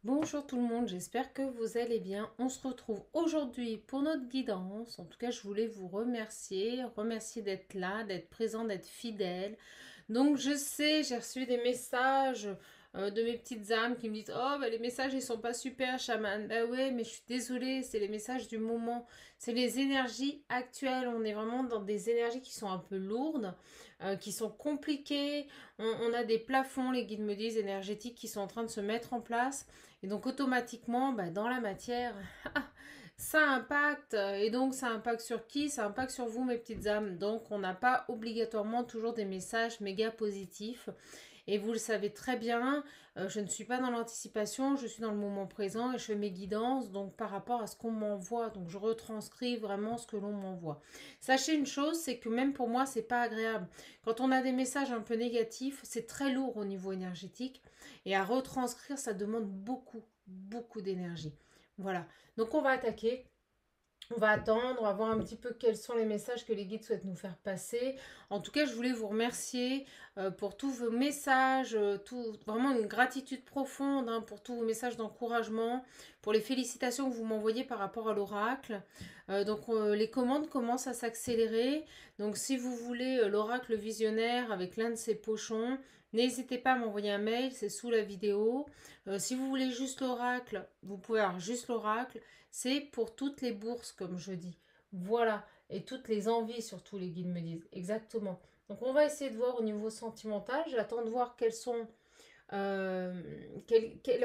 Bonjour tout le monde, j'espère que vous allez bien. On se retrouve aujourd'hui pour notre guidance. En tout cas, je voulais vous remercier d'être là, d'être présent, d'être fidèle. Donc, je sais, j'ai reçu des messages de mes petites âmes qui me disent: Oh, bah, les messages ils sont pas super, chaman. Bah ouais, mais je suis désolée, c'est les messages du moment. C'est les énergies actuelles. On est vraiment dans des énergies qui sont un peu lourdes, qui sont compliquées. On a des plafonds, les guides me disent, énergétiques qui sont en train de se mettre en place. Et donc automatiquement, bah, dans la matière, ça impacte. Et donc ça impacte sur qui? Ça impacte sur vous, mes petites âmes. Donc on n'a pas obligatoirement toujours des messages méga positifs. Et vous le savez très bien, je ne suis pas dans l'anticipation, je suis dans le moment présent et je fais mes guidances donc par rapport à ce qu'on m'envoie. Donc je retranscris vraiment ce que l'on m'envoie. Sachez une chose, c'est que même pour moi, c'est pas agréable. Quand on a des messages un peu négatifs, c'est très lourd au niveau énergétique. Et à retranscrire, ça demande beaucoup d'énergie. Voilà. Donc on va attaquer. On va attendre, on va voir un petit peu quels sont les messages que les guides souhaitent nous faire passer. En tout cas, je voulais vous remercier pour tous vos messages, vraiment une gratitude profonde pour tous vos messages d'encouragement, pour les félicitations que vous m'envoyez par rapport à l'oracle. Les commandes commencent à s'accélérer. Donc si vous voulez l'oracle visionnaire avec l'un de ces pochons, n'hésitez pas à m'envoyer un mail, c'est sous la vidéo. Si vous voulez juste l'oracle, vous pouvez avoir juste l'oracle. C'est pour toutes les bourses, comme je dis. Voilà. Et toutes les envies, surtout, les guides me disent. Exactement. Donc, on va essayer de voir au niveau sentimental. J'attends de voir quel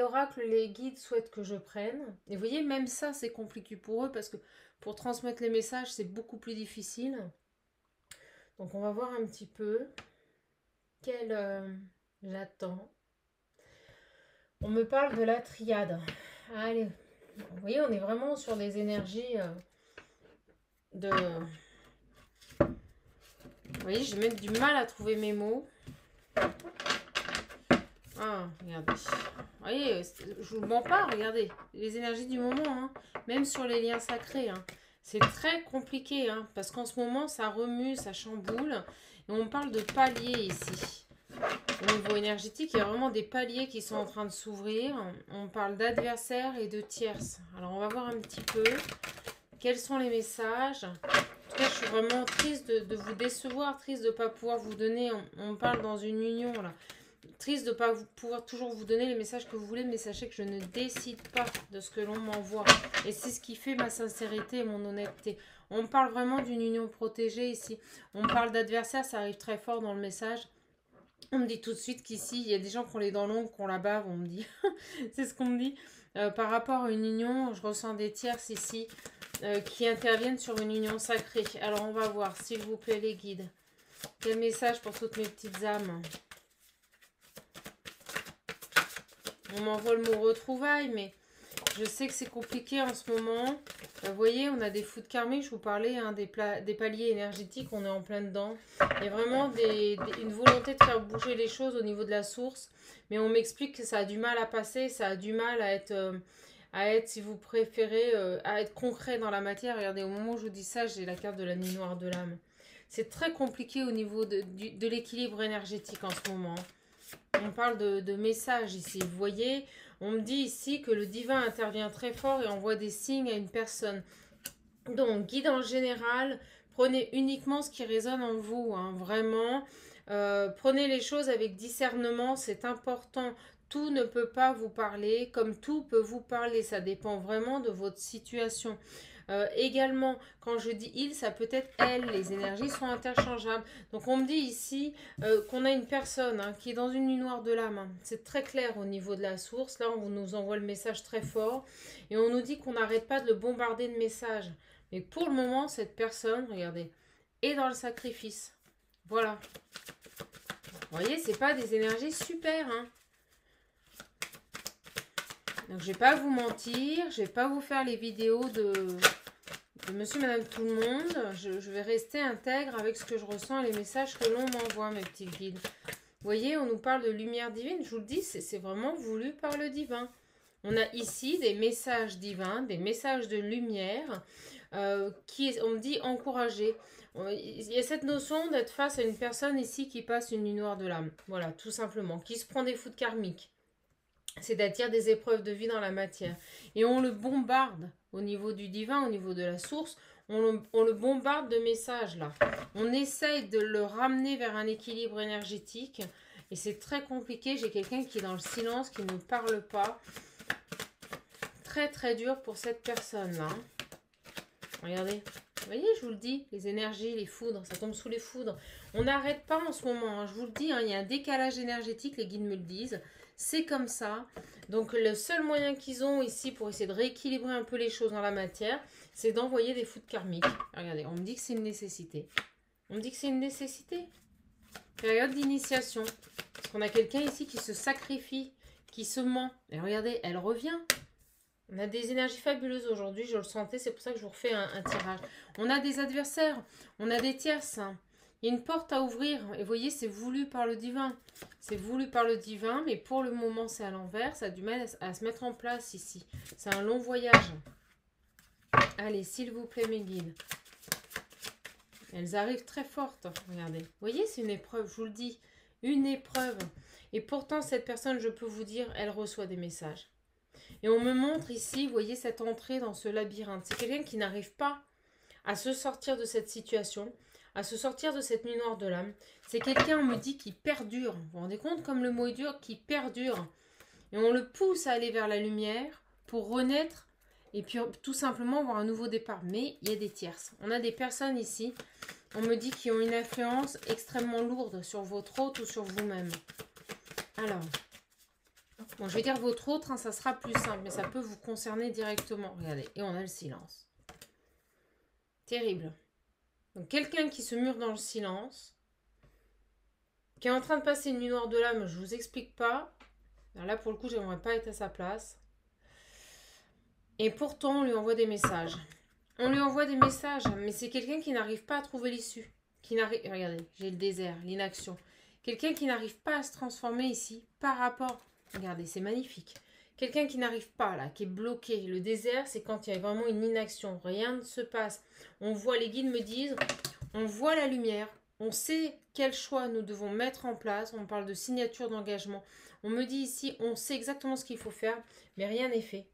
oracle les guides souhaitent que je prenne. Et vous voyez, même ça, c'est compliqué pour eux parce que pour transmettre les messages, c'est beaucoup plus difficile. Donc, on va voir un petit peu quel j'attends. On me parle de la triade. Allez, vous voyez, on est vraiment sur des énergies de... Vous voyez, j'ai même du mal à trouver mes mots. Ah, regardez. Vous voyez, je vous mens pas, regardez. Les énergies du moment, hein. Même sur les liens sacrés. Hein. C'est très compliqué, hein, parce qu'en ce moment, ça remue, ça chamboule. Et on parle de paliers ici. Au niveau énergétique, il y a vraiment des paliers qui sont en train de s'ouvrir. On parle d'adversaires et de tierces. Alors, on va voir un petit peu quels sont les messages. En tout cas, je suis vraiment triste de vous décevoir, triste de ne pas pouvoir vous donner. On parle dans une union là. Triste de ne pas pouvoir toujours vous donner les messages que vous voulez, mais sachez que je ne décide pas de ce que l'on m'envoie. Et c'est ce qui fait ma sincérité et mon honnêteté. On parle vraiment d'une union protégée ici. On parle d'adversaire, ça arrive très fort dans le message. On me dit tout de suite qu'ici, il y a des gens qui ont les dents longues, qui ont la bave, on me dit. C'est ce qu'on me dit. Par rapport à une union, je ressens des tierces ici qui interviennent sur une union sacrée. Alors, on va voir, s'il vous plaît, les guides. Quel message pour toutes mes petites âmes? On m'envoie le mot retrouvailles, mais je sais que c'est compliqué en ce moment. Vous voyez, on a des foudres karmiques, je vous parlais, hein, des paliers énergétiques, on est en plein dedans. Il y a vraiment une volonté de faire bouger les choses au niveau de la source. Mais on m'explique que ça a du mal à passer, ça a du mal à être, si vous préférez, à être concret dans la matière. Regardez, au moment où je vous dis ça, j'ai la carte de la nuit noire de l'âme. C'est très compliqué au niveau de l'équilibre énergétique en ce moment. On parle de messages ici. Vous voyez, on me dit ici que le divin intervient très fort et envoie des signes à une personne. Donc, guide en général, prenez uniquement ce qui résonne en vous, hein, vraiment. Prenez les choses avec discernement, c'est important. Tout ne peut pas vous parler, comme tout peut vous parler. Ça dépend vraiment de votre situation. Également, quand je dis il, ça peut être elle. Les énergies sont interchangeables. Donc, on me dit ici qu'on a une personne hein, qui est dans une nuit noire de l'âme. Hein. C'est très clair au niveau de la source. Là, on nous envoie le message très fort. Et on nous dit qu'on n'arrête pas de le bombarder de messages. Mais pour le moment, cette personne, regardez, est dans le sacrifice. Voilà. Vous voyez, c'est pas des énergies super. Hein. Donc, je vais pas vous mentir. Je vais pas vous faire les vidéos de monsieur, madame, tout le monde. Je vais rester intègre avec ce que je ressens et les messages que l'on m'envoie, mes petits guides. Vous voyez, on nous parle de lumière divine. Je vous le dis, c'est vraiment voulu par le divin. On a ici des messages divins, des messages de lumière qui, on me dit, encouragés. Il y a cette notion d'être face à une personne ici qui passe une nuit noire de l'âme. Voilà, tout simplement. Qui se prend des foudres karmiques. c'est-à-dire des épreuves de vie dans la matière. Et on le bombarde au niveau du divin, au niveau de la source, on le bombarde de messages là. On essaye de le ramener vers un équilibre énergétique et c'est très compliqué. J'ai quelqu'un qui est dans le silence, qui ne parle pas. Très très dur pour cette personne là. Regardez, vous voyez, je vous le dis, les énergies, les foudres, ça tombe sous les foudres. On n'arrête pas en ce moment, hein, je vous le dis, hein, il y a un décalage énergétique, les guides me le disent. C'est comme ça. Donc le seul moyen qu'ils ont ici pour essayer de rééquilibrer un peu les choses dans la matière, c'est d'envoyer des foudres karmiques. Regardez, on me dit que c'est une nécessité. On me dit que c'est une nécessité. Période d'initiation. Parce qu'on a quelqu'un ici qui se sacrifie, qui se ment. Et regardez, elle revient. On a des énergies fabuleuses aujourd'hui, je le sentais, c'est pour ça que je vous refais un tirage. On a des adversaires, on a des tierces. Il y a une porte à ouvrir. Et vous voyez, c'est voulu par le divin. C'est voulu par le divin, mais pour le moment, c'est à l'envers. Ça a du mal à se mettre en place ici. C'est un long voyage. Allez, s'il vous plaît, mes guides. Elles arrivent très fortes. Regardez. Vous voyez, c'est une épreuve, je vous le dis. Une épreuve. Et pourtant, cette personne, je peux vous dire, elle reçoit des messages. Et on me montre ici, vous voyez, cette entrée dans ce labyrinthe. C'est quelqu'un qui n'arrive pas à se sortir de cette situation, à se sortir de cette nuit noire de l'âme. C'est quelqu'un, on me dit, qui perdure. Vous vous rendez compte comme le mot est dur, qui perdure. Et on le pousse à aller vers la lumière pour renaître et puis tout simplement avoir un nouveau départ. Mais il y a des tierces. On a des personnes ici, on me dit, qui ont une influence extrêmement lourde sur votre hôte ou sur vous-même. Alors, bon, je vais dire votre autre, hein, ça sera plus simple, mais ça peut vous concerner directement. Regardez, et on a le silence. Terrible. Donc, quelqu'un qui se mure dans le silence, qui est en train de passer une nuit noire de l'âme, je ne vous explique pas. Alors là, pour le coup, je n'aimerais pas être à sa place. Et pourtant, on lui envoie des messages. On lui envoie des messages, mais c'est quelqu'un qui n'arrive pas à trouver l'issue. Regardez, j'ai le désert, l'inaction. Quelqu'un qui n'arrive pas à se transformer ici par rapport... Regardez, c'est magnifique. Quelqu'un qui n'arrive pas là, qui est bloqué. Le désert, c'est quand il y a vraiment une inaction. Rien ne se passe. On voit, les guides me disent, on voit la lumière. On sait quel choix nous devons mettre en place. On parle de signature d'engagement. On me dit ici, on sait exactement ce qu'il faut faire, mais rien n'est fait.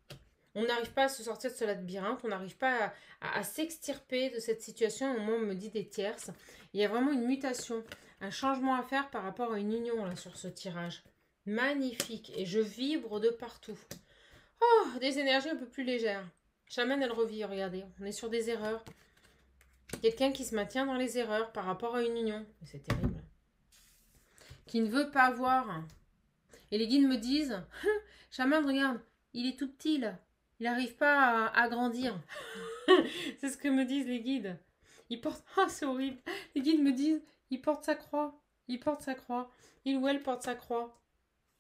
On n'arrive pas à se sortir de ce labyrinthe. On n'arrive pas à s'extirper de cette situation. Au moment où on me dit des tierces. Il y a vraiment une mutation, un changement à faire par rapport à une union là, sur ce tirage. Magnifique. Et je vibre de partout. Oh, des énergies un peu plus légères. Chamane, elle revit. Regardez, on est sur des erreurs. Quelqu'un qui se maintient dans les erreurs par rapport à une union. C'est terrible. Qui ne veut pas avoir. Et les guides me disent, Chamane, regarde, il est tout petit là. Il n'arrive pas à grandir. C'est ce que me disent les guides. Il porte... Ah, c'est horrible. Les guides me disent, il porte sa croix. Il porte sa croix. Il ou elle porte sa croix.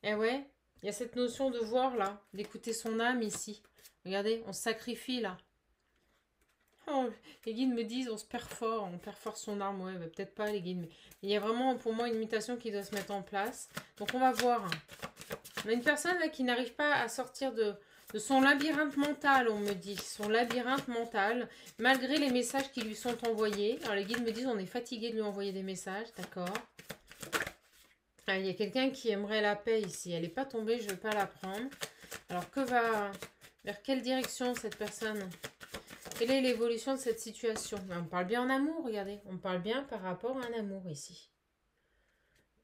Eh ouais, il y a cette notion de voir là, d'écouter son âme ici. Regardez, on se sacrifie là. Oh, les guides me disent, on perfore son âme. Ouais, bah, peut-être pas les guides, mais il y a vraiment pour moi une mutation qui doit se mettre en place. Donc on va voir. On a une personne là qui n'arrive pas à sortir de son labyrinthe mental, on me dit. Son labyrinthe mental, malgré les messages qui lui sont envoyés. Alors les guides me disent, on est fatigué de lui envoyer des messages, d'accord. Ah, il y a quelqu'un qui aimerait la paix ici. Elle n'est pas tombée, je ne vais pas la prendre. Alors, vers quelle direction cette personne? Quelle est l'évolution de cette situation? On parle bien en amour, regardez. On parle bien par rapport à un amour ici.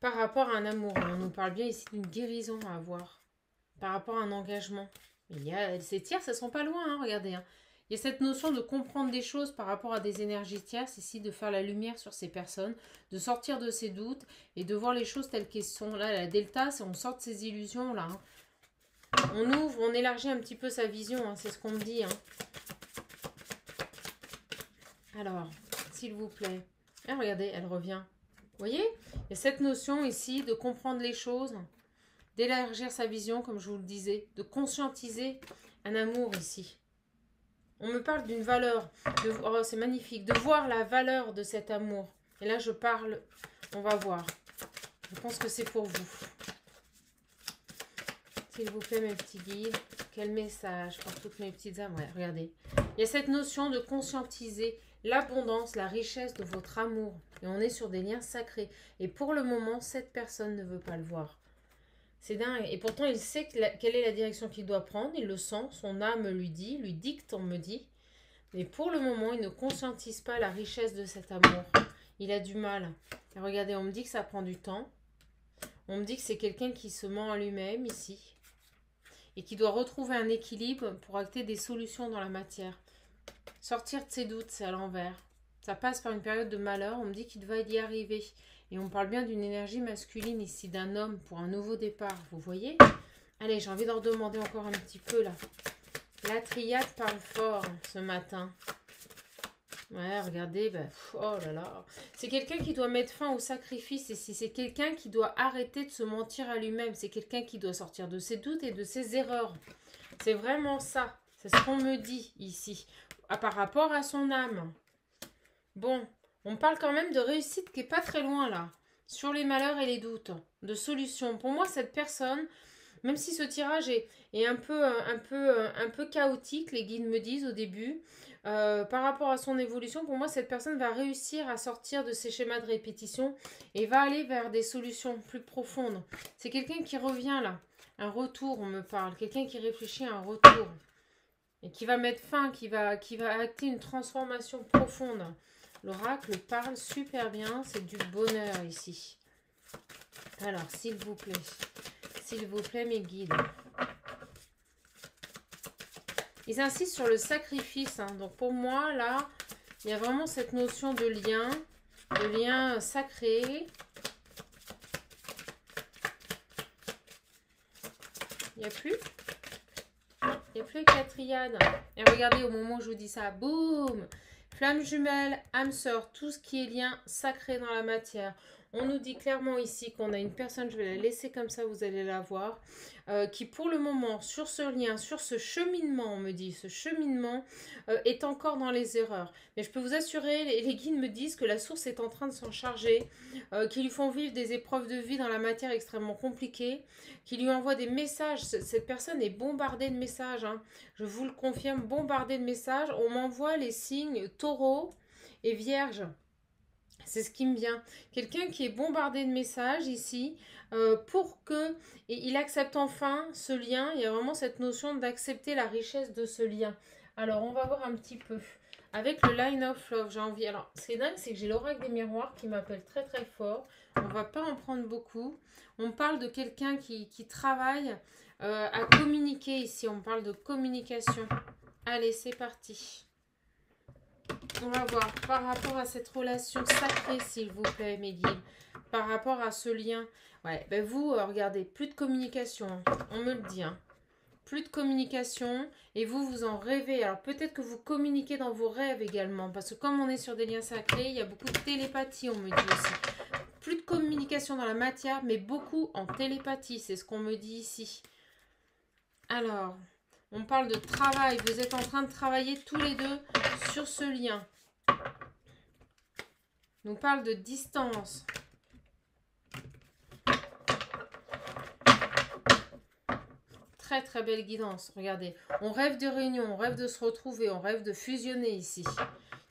Par rapport à un amour. On nous parle bien ici d'une guérison à avoir. Par rapport à un engagement. Il y a ces tierces, elles ne sont pas loin, hein, regardez. Hein. Il y a cette notion de comprendre des choses par rapport à des énergies tierces, ici, de faire la lumière sur ces personnes, de sortir de ses doutes et de voir les choses telles qu'elles sont. Là, la delta, c'est on sort de ces illusions-là. Hein. On ouvre, on élargit un petit peu sa vision, hein, c'est ce qu'on me dit. Hein. Alors, s'il vous plaît. Ah, regardez, elle revient. Vous voyez? Il y a cette notion ici de comprendre les choses, d'élargir sa vision, comme je vous le disais, de conscientiser un amour ici. On me parle d'une valeur, oh, c'est magnifique, de voir la valeur de cet amour. Et là, je parle, on va voir. Je pense que c'est pour vous. S'il vous plaît, mes petits guides, quel message pour toutes mes petites âmes. Ouais, regardez. Il y a cette notion de conscientiser l'abondance, la richesse de votre amour. Et on est sur des liens sacrés. Et pour le moment, cette personne ne veut pas le voir. C'est dingue. Et pourtant, il sait quelle est la direction qu'il doit prendre. Il le sent. Son âme lui dit, lui dicte, on me dit. Mais pour le moment, il ne conscientise pas la richesse de cet amour. Il a du mal. Et regardez, on me dit que ça prend du temps. On me dit que c'est quelqu'un qui se ment à lui-même ici. Et qui doit retrouver un équilibre pour acter des solutions dans la matière. Sortir de ses doutes, c'est à l'envers. Ça passe par une période de malheur. On me dit qu'il va y arriver. Et on parle bien d'une énergie masculine ici, d'un homme pour un nouveau départ. Vous voyez? Allez, j'ai envie d'en redemander encore un petit peu là. La triade parle fort ce matin. Ouais, regardez, ben, oh là là. C'est quelqu'un qui doit mettre fin au sacrifice ici. C'est quelqu'un qui doit arrêter de se mentir à lui-même. C'est quelqu'un qui doit sortir de ses doutes et de ses erreurs. C'est vraiment ça. C'est ce qu'on me dit ici. Par rapport à son âme. Bon, on parle quand même de réussite qui n'est pas très loin là. Sur les malheurs et les doutes. De solutions. Pour moi, cette personne... Même si ce tirage est un peu chaotique, les guides me disent au début, par rapport à son évolution, pour moi, cette personne va réussir à sortir de ses schémas de répétition et va aller vers des solutions plus profondes. C'est quelqu'un qui revient là, un retour, on me parle, quelqu'un qui réfléchit à un retour et qui va mettre fin, qui va acter une transformation profonde. L'oracle parle super bien, c'est du bonheur ici. Alors, s'il vous plaît... S'il vous plaît, mes guides. Ils insistent sur le sacrifice. Hein. Donc, pour moi, là, il y a vraiment cette notion de lien sacré. Il n'y a plus? Il n'y a plus que la triade. Et regardez, au moment où je vous dis ça, boum! Flamme jumelle, âme sœur, tout ce qui est lien sacré dans la matière. On nous dit clairement ici qu'on a une personne, je vais la laisser comme ça, vous allez la voir, qui pour le moment, sur ce lien, sur ce cheminement, on me dit, ce cheminement est encore dans les erreurs. Mais je peux vous assurer, les guides me disent que la source est en train de s'en charger, qu'ils lui font vivre des épreuves de vie dans la matière extrêmement compliquées, qu'ils lui envoient des messages. Cette personne est bombardée de messages, hein. Je vous le confirme, bombardée de messages. On m'envoie les signes taureau et vierge. C'est ce qui me vient. Quelqu'un qui est bombardé de messages ici pour que il accepte enfin ce lien. Il y a vraiment cette notion d'accepter la richesse de ce lien. Alors, on va voir un petit peu. Avec le Line of Love, j'ai envie... Alors, ce qui est dingue, c'est que j'ai l'oracle des miroirs qui m'appelle très très fort. On va pas en prendre beaucoup. On parle de quelqu'un qui travaille à communiquer ici. On parle de communication. Allez, c'est parti. On va voir par rapport à cette relation sacrée, s'il vous plaît, mes guides. Par rapport à ce lien. Ouais, ben vous, regardez, plus de communication. Hein. On me le dit. Hein. Plus de communication. Et vous, vous en rêvez. Alors peut-être que vous communiquez dans vos rêves également. Parce que comme on est sur des liens sacrés, il y a beaucoup de télépathie, on me dit aussi. Plus de communication dans la matière, mais beaucoup en télépathie. C'est ce qu'on me dit ici. Alors... On parle de travail. Vous êtes en train de travailler tous les deux sur ce lien. On parle de distance. Très très belle guidance. Regardez. On rêve de réunion, on rêve de se retrouver, on rêve de fusionner ici.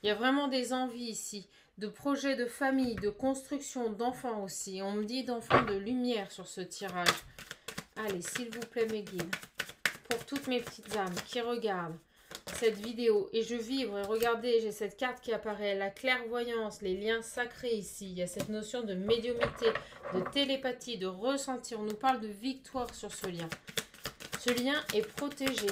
Il y a vraiment des envies ici. De projets de famille, de construction, d'enfants aussi. On me dit d'enfants de lumière sur ce tirage. Allez, s'il vous plaît, mes guides. Pour toutes mes petites âmes qui regardent cette vidéo et je vibre et regardez, j'ai cette carte qui apparaît, la clairvoyance, les liens sacrés ici, il y a cette notion de médiumnité, de télépathie, de ressentir, on nous parle de victoire sur ce lien. Ce lien est protégé,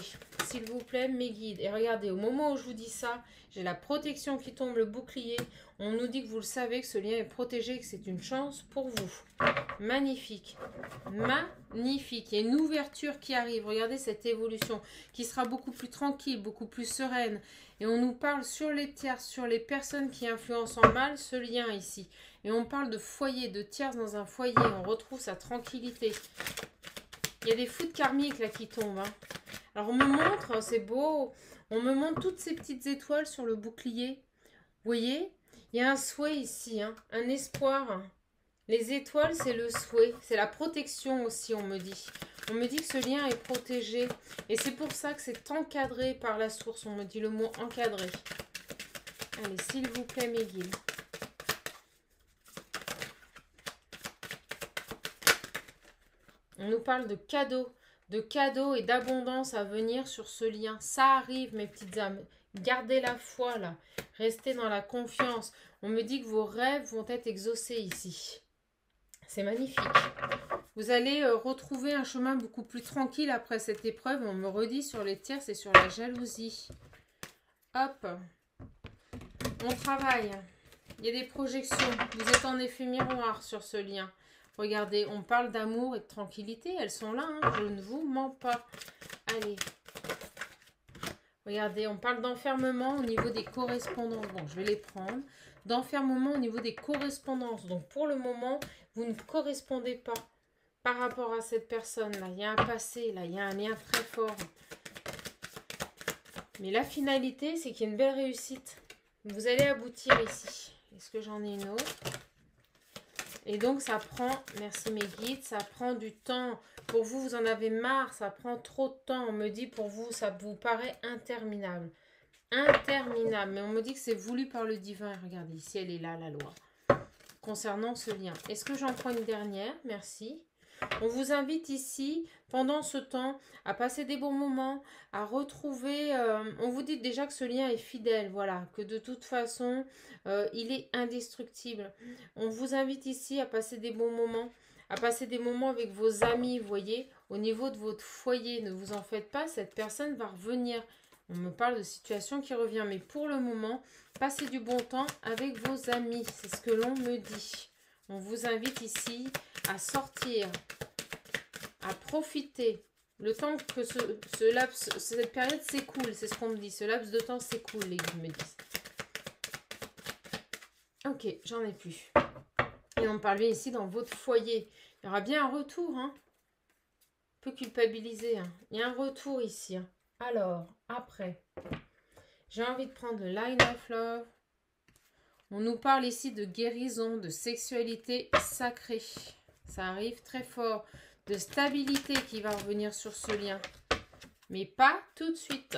s'il vous plaît, mes guides. Et regardez, au moment où je vous dis ça, j'ai la protection qui tombe, le bouclier. On nous dit que vous le savez, que ce lien est protégé, que c'est une chance pour vous. Magnifique. Magnifique. Il y a une ouverture qui arrive. Regardez cette évolution qui sera beaucoup plus tranquille, beaucoup plus sereine. Et on nous parle sur les tierces, sur les personnes qui influencent en mal ce lien ici. Et on parle de foyer, de tierces dans un foyer. On retrouve sa tranquillité. Il y a des foudres karmiques là qui tombent. Hein. Alors on me montre, c'est beau, on me montre toutes ces petites étoiles sur le bouclier. Vous voyez, il y a un souhait ici, hein, un espoir. Les étoiles, c'est le souhait, c'est la protection aussi, on me dit. On me dit que ce lien est protégé. Et c'est pour ça que c'est encadré par la source. On me dit le mot encadré. Allez, s'il vous plaît, mes guides. On nous parle de cadeaux et d'abondance à venir sur ce lien. Ça arrive, mes petites âmes. Gardez la foi là. Restez dans la confiance. On me dit que vos rêves vont être exaucés ici. C'est magnifique. Vous allez retrouver un chemin beaucoup plus tranquille après cette épreuve. On me redit sur les tiers, c'est sur la jalousie. Hop. On travaille. Il y a des projections. Vous êtes en effet miroir sur ce lien. Regardez, on parle d'amour et de tranquillité. Elles sont là, hein, je ne vous mens pas. Allez. Regardez, on parle d'enfermement au niveau des correspondances. Bon, je vais les prendre. D'enfermement au niveau des correspondances. Donc, pour le moment, vous ne correspondez pas par rapport à cette personne-là. Il y a un passé, là. Il y a un lien très fort. Mais la finalité, c'est qu'il y a une belle réussite. Vous allez aboutir ici. Est-ce que j'en ai une autre? Et donc, ça prend, merci mes guides, ça prend du temps. Pour vous, vous en avez marre, ça prend trop de temps. On me dit, pour vous, ça vous paraît interminable. Interminable. Mais on me dit que c'est voulu par le divin. Regardez, ici, elle est là, la loi. Concernant ce lien. Est-ce que j'en prends une dernière? Merci. On vous invite ici, pendant ce temps, à passer des bons moments, à retrouver... on vous dit déjà que ce lien est fidèle, voilà, que de toute façon, il est indestructible. On vous invite ici à passer des bons moments, à passer des moments avec vos amis, vous voyez, au niveau de votre foyer. Ne vous en faites pas, cette personne va revenir. On me parle de situation qui revient, mais pour le moment, passez du bon temps avec vos amis. C'est ce que l'on me dit. On vous invite ici à sortir, à profiter. Le temps que cette période s'écoule, c'est ce qu'on me dit. Ce laps de temps s'écoule, les guides me disent. Ok, j'en ai plus. Et on me parle bien ici dans votre foyer. Il y aura bien un retour, hein. Un peu culpabilisé, hein. Il y a un retour ici, hein. Alors, après, j'ai envie de prendre le Line of Love. On nous parle ici de guérison, de sexualité sacrée. Ça arrive très fort. De stabilité qui va revenir sur ce lien. Mais pas tout de suite.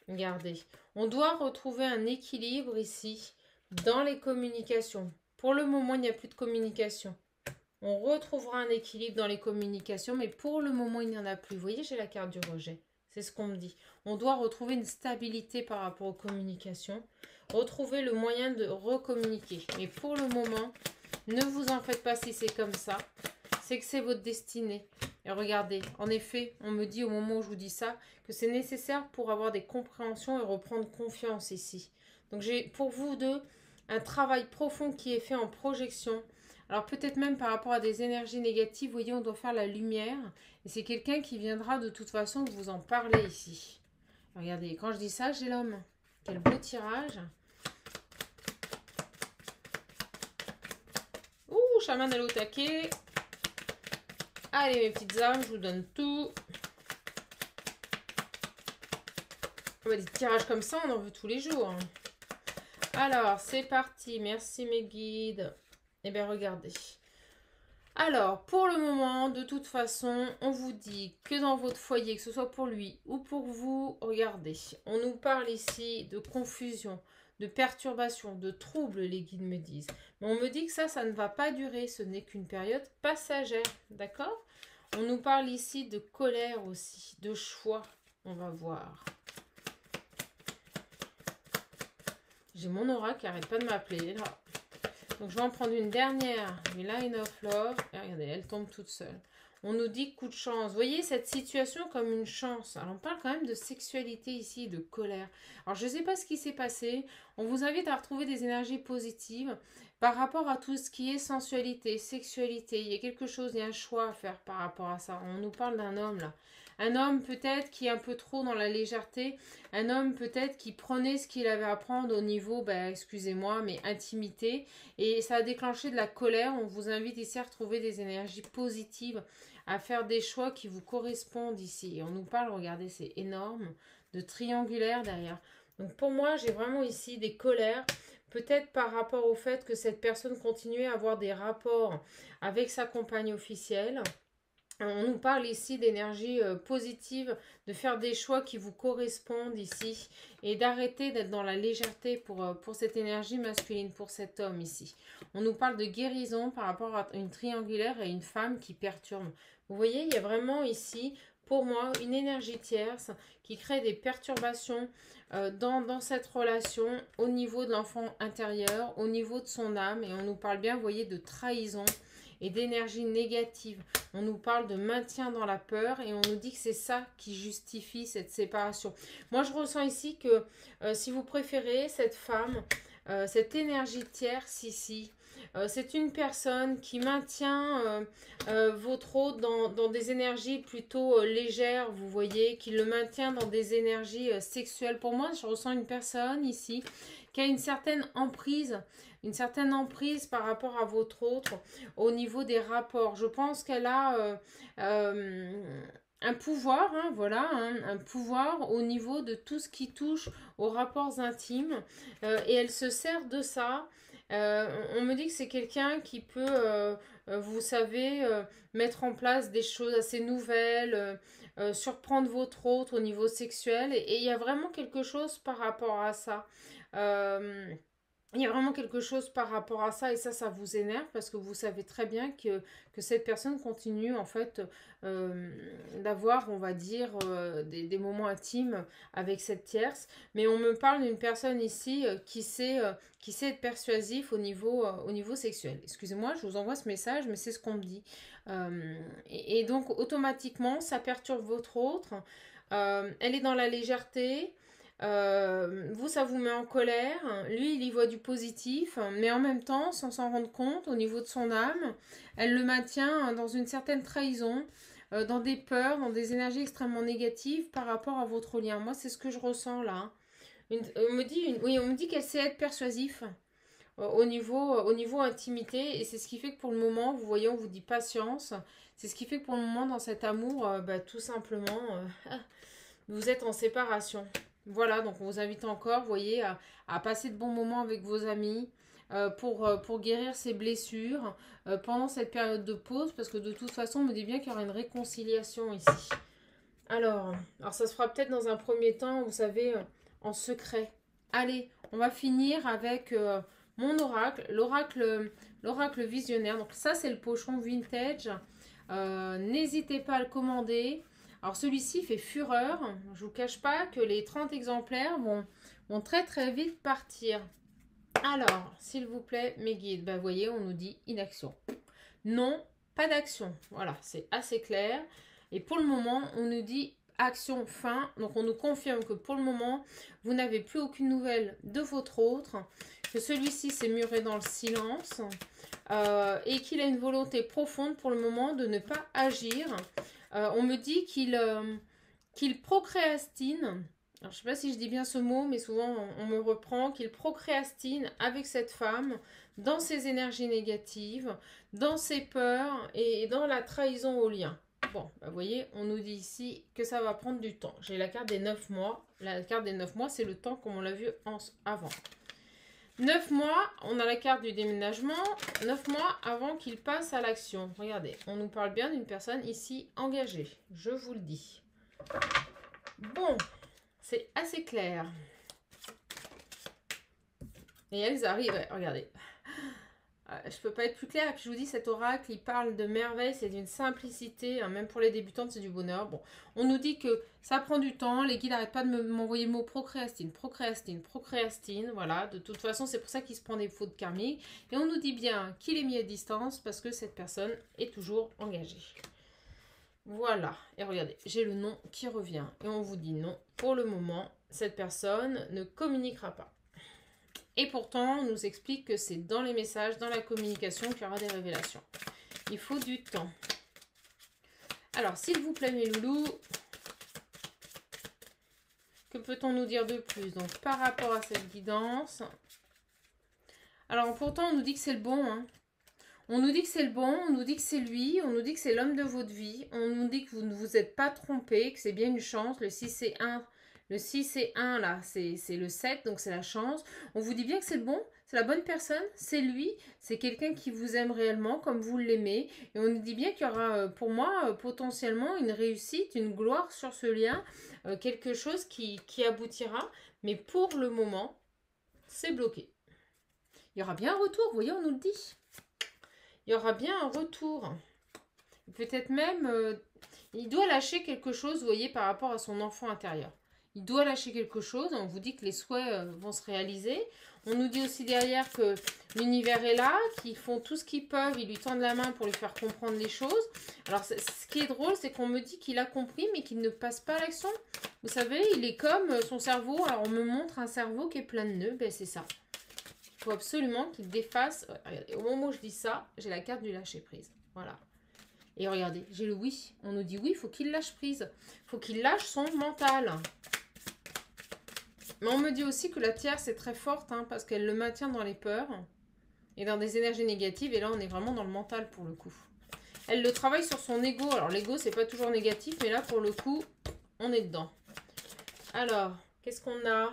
Regardez. On doit retrouver un équilibre ici dans les communications. Pour le moment, il n'y a plus de communication. On retrouvera un équilibre dans les communications, mais pour le moment, il n'y en a plus. Vous voyez, j'ai la carte du rejet. C'est ce qu'on me dit. On doit retrouver une stabilité par rapport aux communications. Retrouver le moyen de recommuniquer. Mais pour le moment, ne vous en faites pas si c'est comme ça. C'est que c'est votre destinée. Et regardez, en effet, on me dit au moment où je vous dis ça, que c'est nécessaire pour avoir des compréhensions et reprendre confiance ici. Donc j'ai pour vous deux un travail profond qui est fait en projection. Alors peut-être même par rapport à des énergies négatives, vous voyez, on doit faire la lumière. Et c'est quelqu'un qui viendra de toute façon vous en parler ici. Regardez, quand je dis ça, j'ai l'homme. Quel beau tirage. Ouh, chaman de l'eau taquet. Allez mes petites âmes, je vous donne tout. Des tirages comme ça, on en veut tous les jours. Hein. Alors, c'est parti. Merci mes guides. Eh bien, regardez. Alors, pour le moment, de toute façon, on vous dit que dans votre foyer, que ce soit pour lui ou pour vous, regardez. On nous parle ici de confusion, de perturbation, de troubles, les guides me disent. Mais on me dit que ça ne va pas durer. Ce n'est qu'une période passagère. D'accord ? On nous parle ici de colère aussi, de choix. On va voir. J'ai mon aura qui n'arrête pas de m'appeler. Donc, je vais en prendre une dernière. Line of Love. Et regardez, elle tombe toute seule. On nous dit coup de chance. Vous voyez cette situation comme une chance. Alors, on parle quand même de sexualité ici, de colère. Alors, je ne sais pas ce qui s'est passé. On vous invite à retrouver des énergies positives par rapport à tout ce qui est sensualité, sexualité. Il y a quelque chose, il y a un choix à faire par rapport à ça. On nous parle d'un homme là. Un homme peut-être qui est un peu trop dans la légèreté. Un homme peut-être qui prenait ce qu'il avait à prendre au niveau, excusez-moi, mais intimité. Et ça a déclenché de la colère. On vous invite ici à retrouver des énergies positives, à faire des choix qui vous correspondent ici. Et on nous parle, regardez, c'est énorme, de triangulaire derrière. Donc pour moi, j'ai vraiment ici des colères. Peut-être par rapport au fait que cette personne continuait à avoir des rapports avec sa compagne officielle. On nous parle ici d'énergie positive, de faire des choix qui vous correspondent ici et d'arrêter d'être dans la légèreté pour cette énergie masculine, pour cet homme ici. On nous parle de guérison par rapport à une triangulaire et une femme qui perturbe. Vous voyez, il y a vraiment ici, pour moi, une énergie tierce qui crée des perturbations dans cette relation au niveau de l'enfant intérieur, au niveau de son âme. Et on nous parle bien, vous voyez, de trahison et d'énergie négative. On nous parle de maintien dans la peur et on nous dit que c'est ça qui justifie cette séparation. Moi, je ressens ici que si vous préférez cette femme, cette énergie tierce ici, c'est une personne qui maintient votre hôte dans des énergies plutôt légères, vous voyez, qui le maintient dans des énergies sexuelles. Pour moi, je ressens une personne ici qui a une certaine emprise par rapport à votre autre au niveau des rapports. Je pense qu'elle a un pouvoir, hein, voilà, hein, un pouvoir au niveau de tout ce qui touche aux rapports intimes et elle se sert de ça. On me dit que c'est quelqu'un qui peut, vous savez, mettre en place des choses assez nouvelles, surprendre votre autre au niveau sexuel et il y a vraiment quelque chose par rapport à ça. Euh, il y a vraiment quelque chose par rapport à ça et ça vous énerve parce que vous savez très bien que cette personne continue en fait d'avoir, on va dire, des moments intimes avec cette tierce. Mais on me parle d'une personne ici qui sait être persuasif au niveau sexuel. Excusez-moi, je vous envoie ce message, mais c'est ce qu'on me dit. Et donc automatiquement, ça perturbe votre autre. Elle est dans la légèreté. Vous, ça vous met en colère. Lui, il y voit du positif, mais en même temps, sans s'en rendre compte, au niveau de son âme, elle le maintient dans une certaine trahison, dans des peurs, dans des énergies extrêmement négatives par rapport à votre lien. Moi, c'est ce que je ressens là. Oui, on me dit qu'elle sait être persuasif au niveau intimité, et c'est ce qui fait que pour le moment, vous voyez, on vous dit patience. C'est ce qui fait que pour le moment, dans cet amour, tout simplement, vous êtes en séparation. Voilà, donc on vous invite encore, vous voyez, à passer de bons moments avec vos amis pour guérir ces blessures pendant cette période de pause, parce que de toute façon, on me dit bien qu'il y aura une réconciliation ici. Alors ça se fera peut-être dans un premier temps, vous savez, en secret. Allez, on va finir avec mon oracle, l'oracle visionnaire. Donc ça, c'est le pochon vintage. N'hésitez pas à le commander. Alors celui-ci fait fureur. Je ne vous cache pas que les 30 exemplaires vont très très vite partir. Alors, s'il vous plaît, mes guides, vous voyez, on nous dit inaction. Non, pas d'action. Voilà, c'est assez clair. Et pour le moment, on nous dit action fin. Donc on nous confirme que pour le moment, vous n'avez plus aucune nouvelle de votre autre, que celui-ci s'est muré dans le silence et qu'il a une volonté profonde pour le moment de ne pas agir. On me dit qu'il procrastine. Alors, je ne sais pas si je dis bien ce mot, mais souvent on me reprend qu'il procrastine avec cette femme dans ses énergies négatives, dans ses peurs et dans la trahison au lien. Bon, vous voyez, on nous dit ici que ça va prendre du temps. J'ai la carte des 9 mois. La carte des 9 mois, c'est le temps comme on l'a vu avant. 9 mois, on a la carte du déménagement. 9 mois avant qu'il passe à l'action. Regardez, on nous parle bien d'une personne ici engagée. Je vous le dis. Bon, c'est assez clair. Et elles arrivent, regardez. Je peux pas être plus claire. Et puis je vous dis, cet oracle, il parle de merveille, c'est d'une simplicité, hein, même pour les débutantes, c'est du bonheur. Bon, on nous dit que ça prend du temps, les guides n'arrêtent pas de m'envoyer le mot procrastine, voilà. De toute façon, c'est pour ça qu'il se prend des fautes karmiques. Et on nous dit bien qu'il est mis à distance parce que cette personne est toujours engagée. Voilà, et regardez, j'ai le nom qui revient. Et on vous dit non, pour le moment, cette personne ne communiquera pas. Et pourtant, on nous explique que c'est dans les messages, dans la communication qu'il y aura des révélations. Il faut du temps. Alors, s'il vous plaît, mes loulous, que peut-on nous dire de plus? Donc, par rapport à cette guidance. Alors, pourtant, on nous dit que c'est le bon. Hein. On nous dit que c'est le bon, on nous dit que c'est lui, on nous dit que c'est l'homme de votre vie. On nous dit que vous ne vous êtes pas trompé, que c'est bien une chance. Le 6 et 1. Le 6 et 1, là, c'est le 7, donc c'est la chance. On vous dit bien que c'est le bon, c'est la bonne personne, c'est lui, c'est quelqu'un qui vous aime réellement comme vous l'aimez. Et on nous dit bien qu'il y aura pour moi potentiellement une réussite, une gloire sur ce lien, quelque chose qui aboutira. Mais pour le moment, c'est bloqué. Il y aura bien un retour, vous voyez, on nous le dit. Il y aura bien un retour. Peut-être même, il doit lâcher quelque chose, vous voyez, par rapport à son enfant intérieur. Il doit lâcher quelque chose. On vous dit que les souhaits vont se réaliser. On nous dit aussi derrière que l'univers est là, qu'ils font tout ce qu'ils peuvent. Ils lui tendent la main pour lui faire comprendre les choses. Alors, ce qui est drôle, c'est qu'on me dit qu'il a compris, mais qu'il ne passe pas à l'action. Vous savez, il est comme son cerveau. Alors, on me montre un cerveau qui est plein de nœuds. Ben, c'est ça. Il faut absolument qu'il défasse. Regardez, au moment où je dis ça, j'ai la carte du lâcher-prise. Voilà. Et regardez, j'ai le oui. On nous dit oui, il faut qu'il lâche prise. Il faut qu'il lâche son mental. Mais on me dit aussi que la tierce est très forte, hein, parce qu'elle le maintient dans les peurs et dans des énergies négatives. Et là, on est vraiment dans le mental pour le coup. Elle le travaille sur son ego. Alors, l'ego, c'est pas toujours négatif, mais là, pour le coup, on est dedans. Alors, qu'est-ce qu'on a?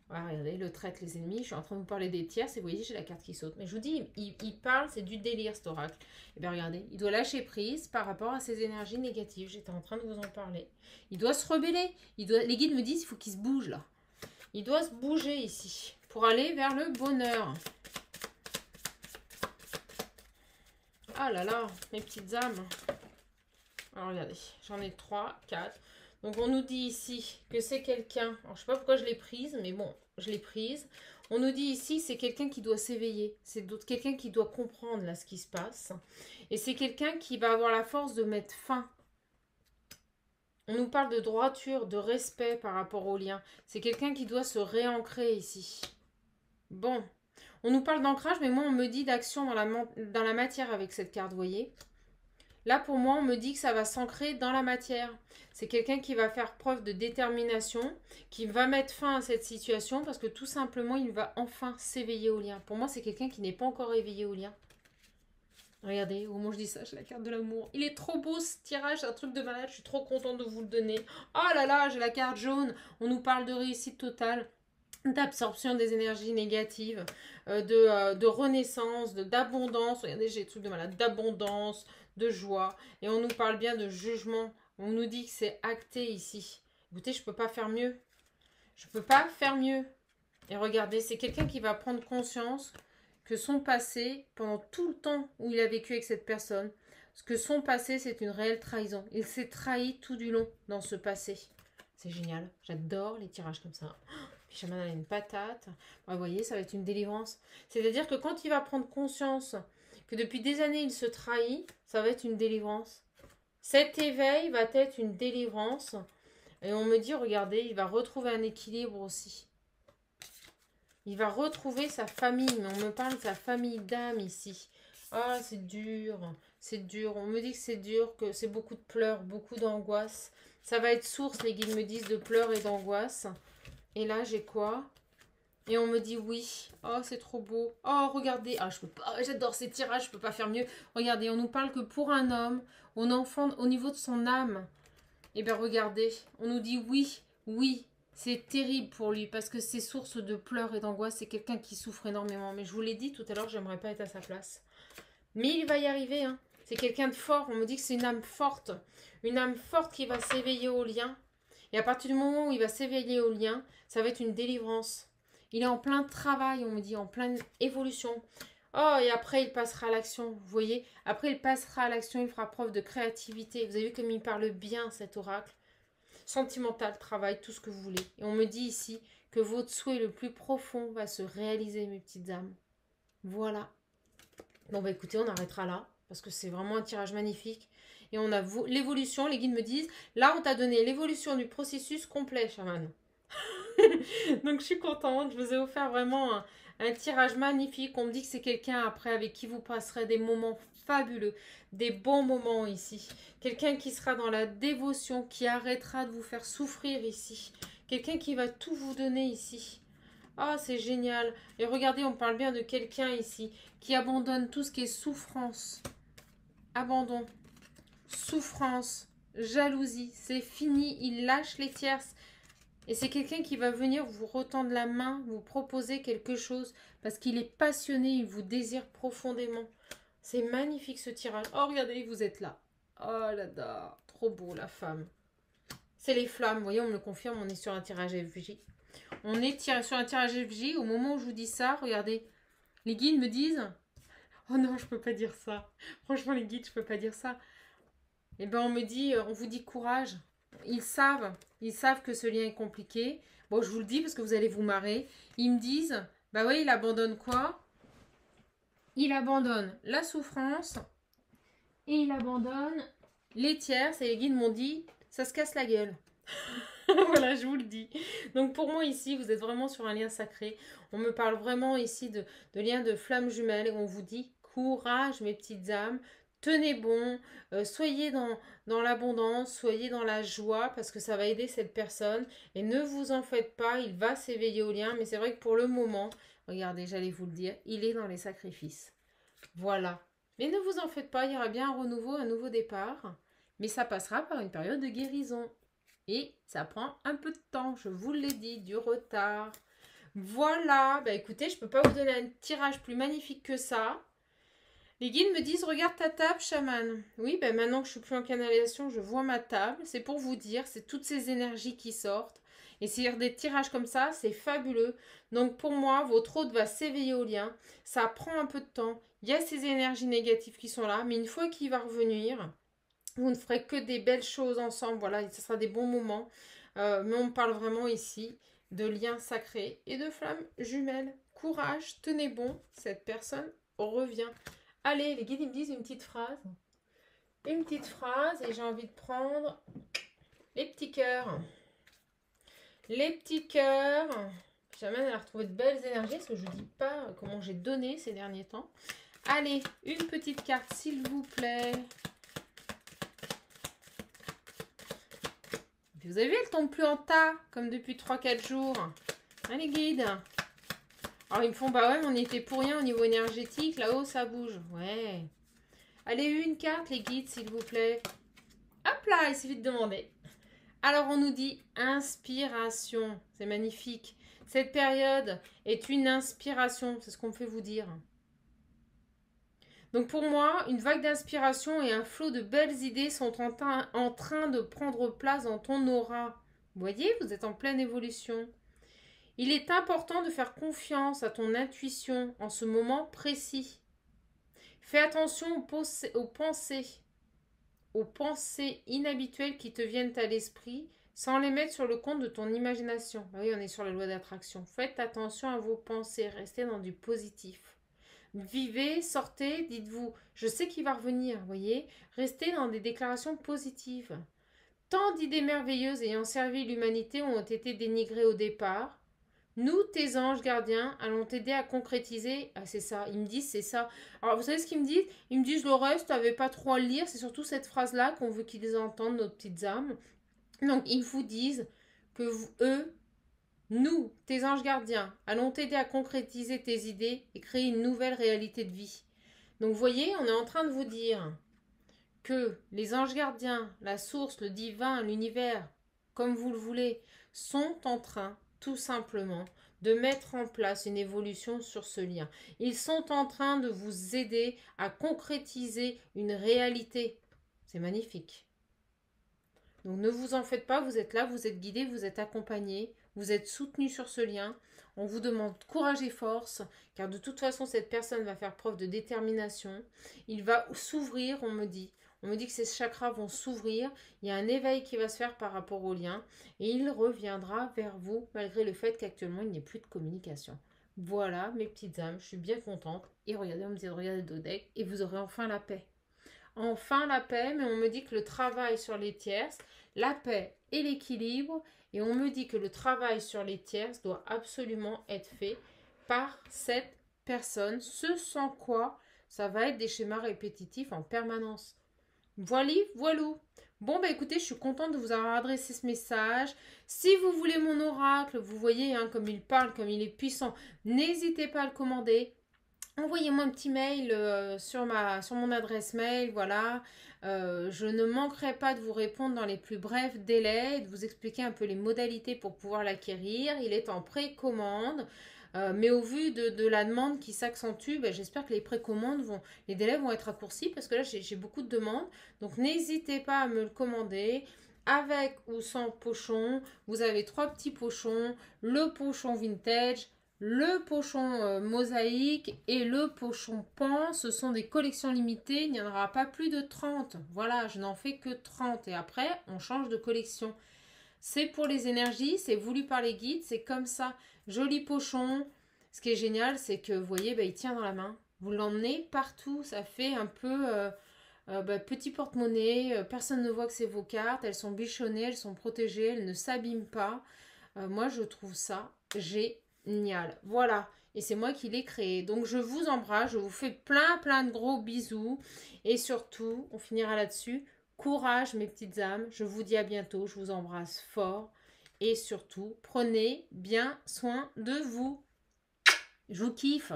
Ah, regardez, le traite les ennemis. Je suis en train de vous parler des tierces et vous voyez, j'ai la carte qui saute. Mais je vous dis, il parle, c'est du délire, cet oracle. Et bien, regardez, il doit lâcher prise par rapport à ses énergies négatives. J'étais en train de vous en parler. Il doit se rebeller. Les guides me disent, il faut qu'il se bouge, là. Il doit se bouger ici pour aller vers le bonheur. Ah là là, mes petites âmes. Alors regardez, j'en ai 3, 4. Donc on nous dit ici que c'est quelqu'un. Alors je sais pas pourquoi je l'ai prise, mais bon, je l'ai prise. On nous dit ici c'est quelqu'un qui doit s'éveiller. C'est quelqu'un qui doit comprendre là ce qui se passe. Et c'est quelqu'un qui va avoir la force de mettre fin. On nous parle de droiture, de respect par rapport au lien. C'est quelqu'un qui doit se réancrer ici. Bon, on nous parle d'ancrage, mais moi on me dit d'action dans la matière avec cette carte, vous voyez. Là pour moi on me dit que ça va s'ancrer dans la matière. C'est quelqu'un qui va faire preuve de détermination, qui va mettre fin à cette situation parce que tout simplement il va enfin s'éveiller au lien. Pour moi c'est quelqu'un qui n'est pas encore éveillé au lien. Regardez, au moment où je dis ça, j'ai la carte de l'amour. Il est trop beau ce tirage, c'est un truc de malade, je suis trop contente de vous le donner. Oh là là, j'ai la carte jaune. On nous parle de réussite totale, d'absorption des énergies négatives, de renaissance, d'abondance. Regardez, j'ai des trucs de malade, d'abondance, de joie. Et on nous parle bien de jugement. On nous dit que c'est acté ici. Écoutez, je ne peux pas faire mieux. Je ne peux pas faire mieux. Et regardez, c'est quelqu'un qui va prendre conscience que son passé, pendant tout le temps où il a vécu avec cette personne, que son passé, c'est une réelle trahison. Il s'est trahi tout du long dans ce passé. C'est génial. J'adore les tirages comme ça. Puis Chaman a une patate. Vous voyez, ça va être une délivrance. C'est-à-dire que quand il va prendre conscience que depuis des années, il se trahit, ça va être une délivrance. Cet éveil va être une délivrance. Et on me dit, regardez, il va retrouver un équilibre aussi. Il va retrouver sa famille, mais on me parle de sa famille d'âme ici. Ah, c'est dur, c'est dur. On me dit que c'est dur, que c'est beaucoup de pleurs, beaucoup d'angoisse. Ça va être source, les guides me disent, de pleurs et d'angoisse. Et là, j'ai quoi? Et on me dit oui. Oh, c'est trop beau. Oh, regardez. Ah, je peux pas. J'adore ces tirages, je peux pas faire mieux. Regardez, on nous parle que pour un homme, on enfant au niveau de son âme. Eh bien, regardez, on nous dit oui, oui. C'est terrible pour lui parce que c'est source de pleurs et d'angoisse. C'est quelqu'un qui souffre énormément. Mais je vous l'ai dit tout à l'heure, j'aimerais pas être à sa place. Mais il va y arriver. Hein. C'est quelqu'un de fort. On me dit que c'est une âme forte. Une âme forte qui va s'éveiller au lien. Et à partir du moment où il va s'éveiller au lien, ça va être une délivrance. Il est en plein travail, on me dit, en pleine évolution. Oh, et après, il passera à l'action. Vous voyez, après, il passera à l'action. Il fera preuve de créativité. Vous avez vu comme il parle bien, cet oracle. Sentimental, travail, tout ce que vous voulez. Et on me dit ici que votre souhait le plus profond va se réaliser, mes petites âmes. Voilà. Bon, bah écoutez, on arrêtera là, parce que c'est vraiment un tirage magnifique. Et on a l'évolution, les guides me disent, là, on t'a donné l'évolution du processus complet, chaman. Donc, je suis contente. Je vous ai offert vraiment un tirage magnifique. On me dit que c'est quelqu'un après avec qui vous passerez des moments fabuleux, des bons moments ici. Quelqu'un qui sera dans la dévotion, qui arrêtera de vous faire souffrir ici. Quelqu'un qui va tout vous donner ici. Ah, c'est génial. Et regardez, on parle bien de quelqu'un ici qui abandonne tout ce qui est souffrance. Abandon, souffrance, jalousie. C'est fini. Il lâche les tierces. Et c'est quelqu'un qui va venir vous retendre la main, vous proposer quelque chose, parce qu'il est passionné, il vous désire profondément. C'est magnifique ce tirage. Oh, regardez, vous êtes là. Oh là là, trop beau la femme. C'est les flammes, vous voyez, on me le confirme, on est sur un tirage FJ. On est sur un tirage FJ, au moment où je vous dis ça, regardez, les guides me disent... Oh non, je peux pas dire ça. Franchement, les guides, je peux pas dire ça. Eh ben, on me dit, on vous dit courage. Ils savent que ce lien est compliqué. Bon, je vous le dis parce que vous allez vous marrer. Ils me disent, bah oui, il abandonne quoi? Il abandonne la souffrance et il abandonne les tierces. Et les guides m'ont dit, ça se casse la gueule. Voilà, je vous le dis. Donc pour moi ici, vous êtes vraiment sur un lien sacré. On me parle vraiment ici de lien de flamme jumelle et on vous dit courage mes petites âmes, tenez bon, soyez dans l'abondance, soyez dans la joie parce que ça va aider cette personne et ne vous en faites pas, il va s'éveiller au lien. Mais c'est vrai que pour le moment, regardez, j'allais vous le dire, il est dans les sacrifices. Voilà. Mais ne vous en faites pas, il y aura bien un renouveau, un nouveau départ. Mais ça passera par une période de guérison. Et ça prend un peu de temps, je vous l'ai dit, du retard. Voilà, bah écoutez, je ne peux pas vous donner un tirage plus magnifique que ça. Les guides me disent, regarde ta table, chaman. Oui, bah maintenant que je suis plus en canalisation, je vois ma table. C'est pour vous dire, c'est toutes ces énergies qui sortent. Et c'est des tirages comme ça, c'est fabuleux. Donc pour moi, votre hôte va s'éveiller au lien. Ça prend un peu de temps. Il y a ces énergies négatives qui sont là, mais une fois qu'il va revenir... Vous ne ferez que des belles choses ensemble, voilà, ce sera des bons moments. Mais on parle vraiment ici de liens sacrés et de flammes jumelles. Courage, tenez bon, cette personne revient. Allez, les guides, ils me disent une petite phrase. Une petite phrase, et j'ai envie de prendre les petits cœurs. Les petits cœurs. J'amène à retrouver de belles énergies, parce que je ne dis pas comment j'ai donné ces derniers temps. Allez, une petite carte, s'il vous plaît. Vous avez vu, elle tombe plus en tas, comme depuis 3-4 jours. Hein, les guides? Alors, ils me font, bah ouais, on y était pour rien au niveau énergétique. Là-haut, ça bouge. Ouais. Allez, une carte, les guides, s'il vous plaît. Hop là, il suffit de demander. Alors, on nous dit inspiration. C'est magnifique. Cette période est une inspiration. C'est ce qu'on me fait vous dire. Donc pour moi, une vague d'inspiration et un flot de belles idées sont en train de prendre place dans ton aura. Vous voyez, vous êtes en pleine évolution. Il est important de faire confiance à ton intuition en ce moment précis. Fais attention aux pensées inhabituelles qui te viennent à l'esprit sans les mettre sur le compte de ton imagination. Oui, on est sur la loi d'attraction. Faites attention à vos pensées, restez dans du positif. Vivez, sortez, dites-vous, je sais qu'il va revenir, voyez. Restez dans des déclarations positives. Tant d'idées merveilleuses ayant servi l'humanité ont été dénigrées au départ. Nous, tes anges gardiens, allons t'aider à concrétiser. Ah, c'est ça, ils me disent, c'est ça. Alors, vous savez ce qu'ils me disent? Ils me disent, le reste, tu n'avais pas trop à le lire. C'est surtout cette phrase-là qu'on veut qu'ils entendent, nos petites âmes. Donc, ils vous disent que eux, nous, tes anges gardiens, allons t'aider à concrétiser tes idées et créer une nouvelle réalité de vie. Donc, vous voyez, on est en train de vous dire que les anges gardiens, la source, le divin, l'univers, comme vous le voulez, sont en train, tout simplement, de mettre en place une évolution sur ce lien. Ils sont en train de vous aider à concrétiser une réalité. C'est magnifique. Donc ne vous en faites pas, vous êtes là, vous êtes guidés, vous êtes accompagnés, vous êtes soutenus sur ce lien. On vous demande courage et force, car de toute façon, cette personne va faire preuve de détermination. Il va s'ouvrir, on me dit. On me dit que ces chakras vont s'ouvrir. Il y a un éveil qui va se faire par rapport au lien. Et il reviendra vers vous, malgré le fait qu'actuellement, il n'y ait plus de communication. Voilà, mes petites âmes, je suis bien contente. Et regardez, on me dit de regarder le deck, et vous aurez enfin la paix. Enfin la paix, mais on me dit que le travail sur les tierces, la paix et l'équilibre, et on me dit que le travail sur les tierces doit absolument être fait par cette personne, ce sans quoi ça va être des schémas répétitifs en permanence. Voilà, voilou. Bon, bah écoutez, je suis contente de vous avoir adressé ce message. Si vous voulez mon oracle, vous voyez hein, comme il parle, comme il est puissant, n'hésitez pas à le commander. envoyez-moi un petit mail sur mon adresse mail, voilà. Je ne manquerai pas de vous répondre dans les plus brefs délais et de vous expliquer un peu les modalités pour pouvoir l'acquérir. Il est en précommande, mais au vu de la demande qui s'accentue, ben, j'espère que les délais vont être raccourcis parce que là j'ai beaucoup de demandes. Donc n'hésitez pas à me le commander. Avec ou sans pochon, vous avez 3 petits pochons, le pochon vintage, le pochon mosaïque et le pochon pan. Ce sont des collections limitées, il n'y en aura pas plus de 30. Voilà, je n'en fais que 30 et après on change de collection. C'est pour les énergies, c'est voulu par les guides, c'est comme ça. Joli pochon. Ce qui est génial, c'est que vous voyez, bah, il tient dans la main. Vous l'emmenez partout, ça fait un peu bah, petit porte-monnaie. Personne ne voit que c'est vos cartes, elles sont bichonnées, elles sont protégées, elles ne s'abîment pas. Moi, je trouve ça génial. Voilà. Et c'est moi qui l'ai créé. Donc, je vous embrasse. Je vous fais plein de gros bisous. Et surtout, on finira là-dessus. Courage, mes petites âmes. Je vous dis à bientôt. Je vous embrasse fort. Et surtout, prenez bien soin de vous. Je vous kiffe.